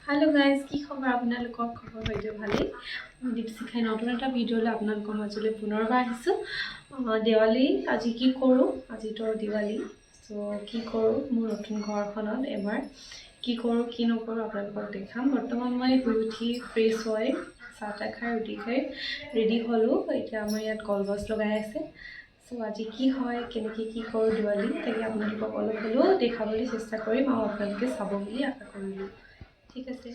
Hello guys की खबर আপোনালোকৰ খবৰ হয়তো ভালেই মই দীপশিখাই নতুন এটা ভিডিঅ'লৈ আপোনালোকৰ মাজলৈ পুনৰবাৰ আহিছোঁ দেৱালী আজি কি কৰোঁ আজিতো দিৱালী সো কি কৰোঁ মোৰ নতুন ঘৰখনত এবাৰ কি কৰোঁ কি নকৰোঁ আপোনালোকক দেখাম বৰ্তমান মই শুই উঠি ফ্ৰেছ হৈ চাহ তাহ খাই ৰুটি খাই ৰেডি হ'লোঁ এতিয়া আমাৰ ইয়াত কলগছ লগাই আছে সো আজি কি হয় কেনেকৈ কি কৰোঁ দিৱালী তাকে আপোনালোকক অলপ হ'লেও দেখাবলৈ চেষ্টা কৰিম আৰু আপোনালোকে চাব বুলি আশা কৰিলোঁ ঠিক আছে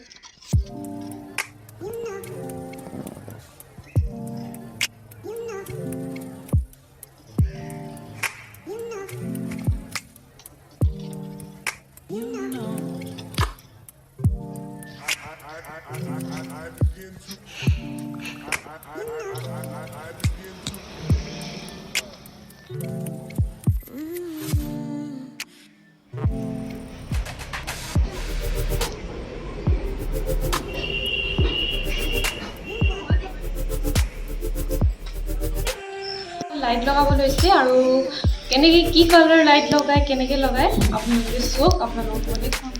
লাইট লগাব লৈছে আৰু কেনেকৈ কি কালাৰ লাইট লগায় কেনেকৈ লগায় আপোনালোকে চাওক আপোনালোকক দেখাম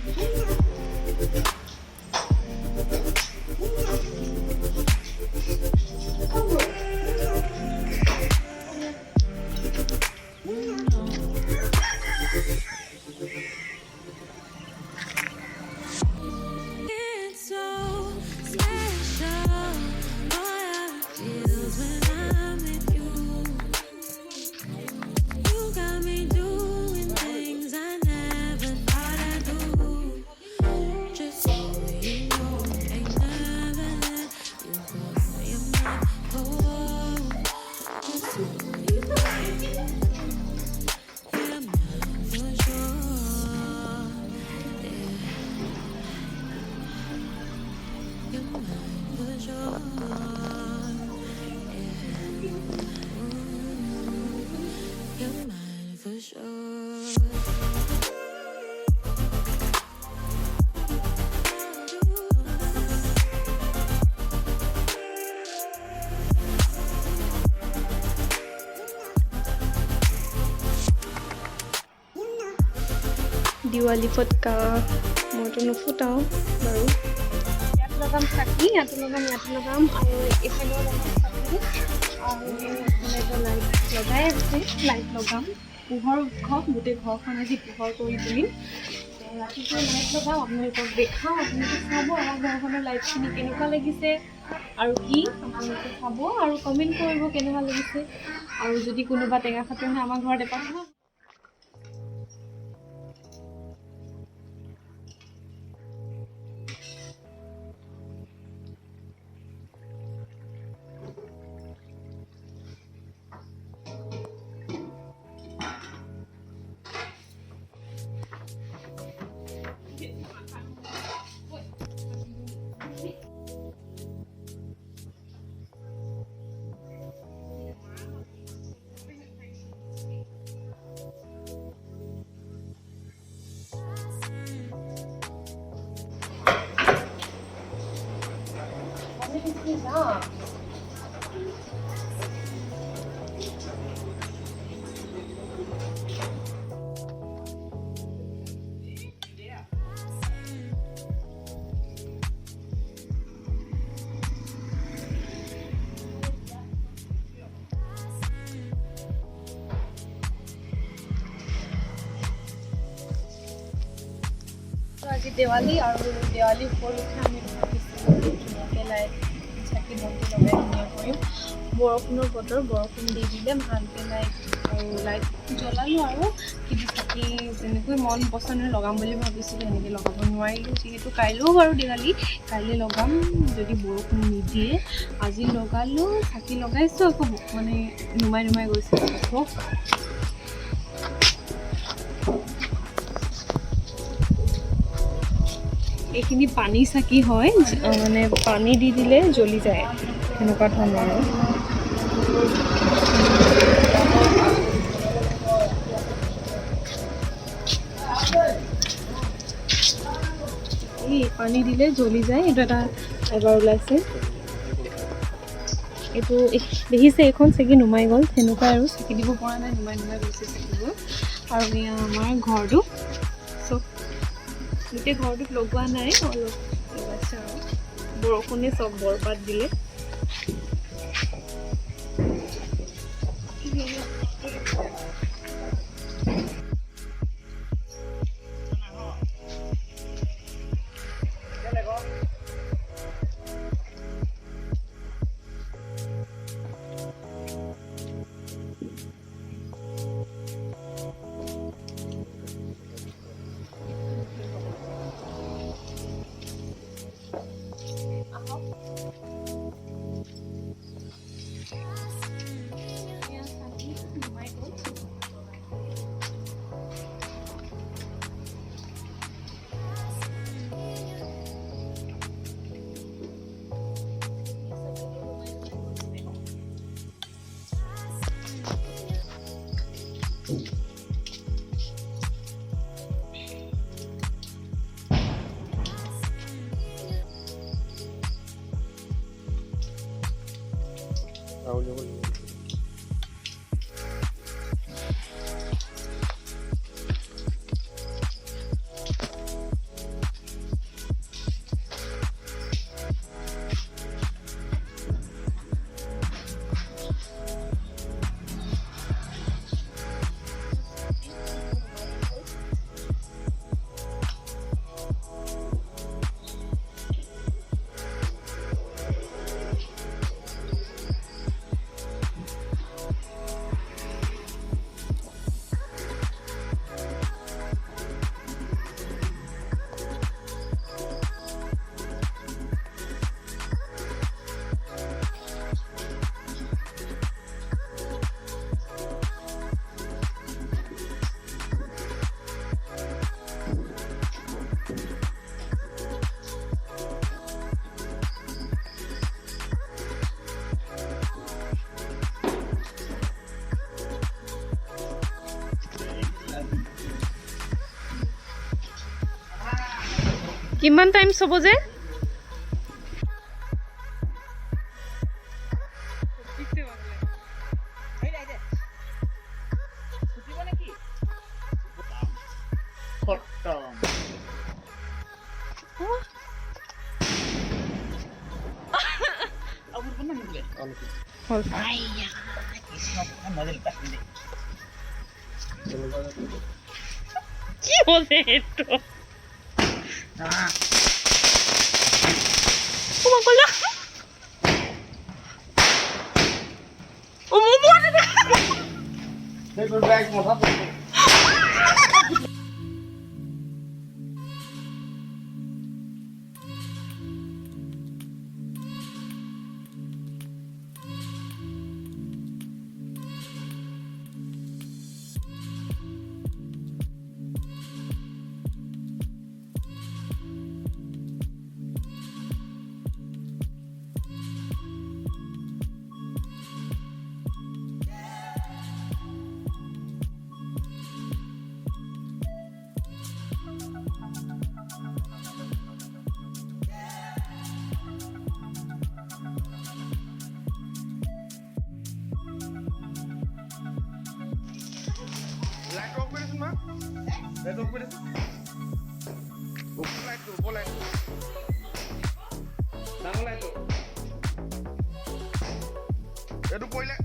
দিৱালী ফটকা মইতো নুফুটাওঁ বাৰু ইয়াত লগাম চাকি ইয়াতো লগাম আৰু এইফালেও লগাম চাকি আৰু এটা লাইট লগাই আছে লাইট লগাম পোহৰ উৎসৱ গোটেই ঘৰখন আজি পোহৰ কৰি তুলিম ৰাতিপুৱা লাইট লগাম আপোনালোকক দেখাওঁ আপোনালোকে চাব আমাৰ ঘৰখনৰ লাইটখিনি কেনেকুৱা লাগিছে আৰু কি আপোনালোকে চাব আৰু কমেণ্ট কৰিব কেনেকুৱা লাগিছে আৰু যদি কোনোবা টেঙা খাটে আমাৰ ঘৰত এপাক আজি দেৱালী আৰু দেৱালী উপলক্ষে আমি ভাবিছিলোঁ ধুনীয়াকৈ লাইট চাকি বন্তি লগাই ধুনীয়া কৰিম বৰষুণৰ বতৰ বৰষুণ দি দিলে ভালকৈ লাইট আৰু লাইট জ্বলালোঁ আৰু কিন্তু চাকি যেনেকৈ মন পচন্দৰে লগাম বুলি ভাবিছিলোঁ সেনেকৈ লগাব নোৱাৰিলোঁ যিহেতু কাইলৈও বাৰু দেৱালী কাইলৈ লগাম যদি বৰষুণ নিদিয়ে আজি লগালোঁ চাকি লগাইছোঁ আকৌ মানে নুমাই গৈছে এইখিনি পানী চাকি হয় মানে পানী দি দিলে জ্বলি যায় সেনেকুৱা ধৰণৰ এই পানী দিলে জ্বলি যায় এইটো এটা এবাৰ ওলাইছে এইটো দেখিছে এইখন চাকি নুমাই গ'ল সেনেকুৱা আৰু চাকি দিব পৰা নাই নুমাই গৈছে চাকিবোৰ আৰু এয়া আমাৰ ঘৰটো চব গোটেই ঘৰটোত লগোৱা নাই অলপ বৰষুণে চব বৰপাত দিলে। কিমান টাইম চব যে কি বলে এটো Uma coisa. O mundo. Deixa eu ver como tá. Light off করে দিন মা লাইট অফ করে উপর লাইট ডাঙর লাইট এটু কইলে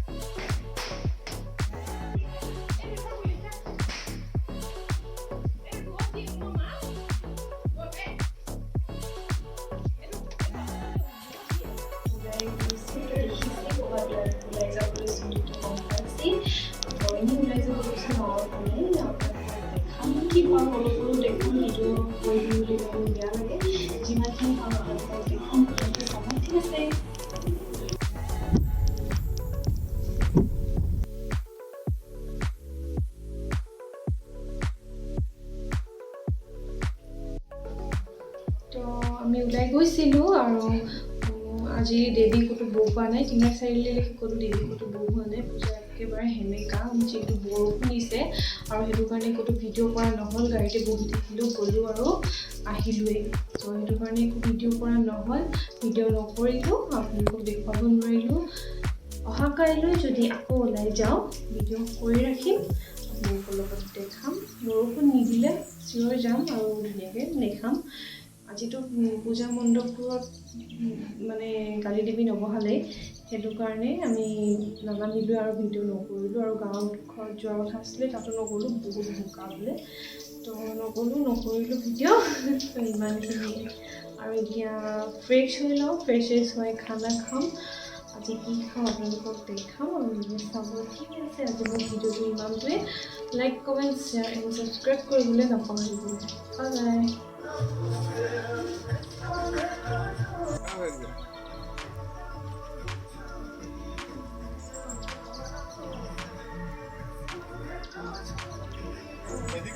আমি ওলাই গৈছিলো আৰু আজি দেৱী কতো বহোৱা নাই ৩-৪লৈকে কতো দেৱী কতো বহোৱা নাই পূজা একেবাৰে হেমেকা যিটো বৰষুণ দিছে আৰু সেইটো কাৰণে কতো ভিডিঅ' কৰা নহ'ল গাড়ীতে বহি থাকিলো গ'লো আৰু আহিলোৱে তো সেইটো কাৰণে একো ভিডিঅ' কৰা নহ'ল ভিডিঅ' নকৰিলো আপোনালোকক দেখুৱাব নোৱাৰিলো অহা কাইলৈ যদি আকৌ ওলাই যাওঁ ভিডিঅ' কৰি ৰাখিম আপোনালোকৰ লগত দেখাম বৰষুণ নিদিলে চিঞৰ যাম আৰু ধুনীয়াকৈ দেখাম আজিতো পূজা মণ্ডপবোৰত মানে গালি দিবি নবহালেই, সেইটো কাৰণে আমি নানামিলোঁ আৰু ভিডিঅ' নকৰিলোঁ। আৰু গাঁৱত ঘৰত যোৱাৰ কথা আছিলে, তাতো নগ'লোঁ, বহুত বোকা বোলে, তো নকৰিলোঁ ভিডিঅ'। তো ইমানখিনিয়ে। আৰু এতিয়া ফ্ৰেছ হৈ লওঁ, ফ্ৰেছ হৈ খানা খাম। আজি কি খাওঁ আপোনালোকক দেখাম আৰু চাব। ঠিক আছে, আজি মোৰ ভিডিঅ'টো ইমানটোৱে। Like, comment, share and subscribe কৰিবলৈ নাপাহৰিব। Bye bye. এদিক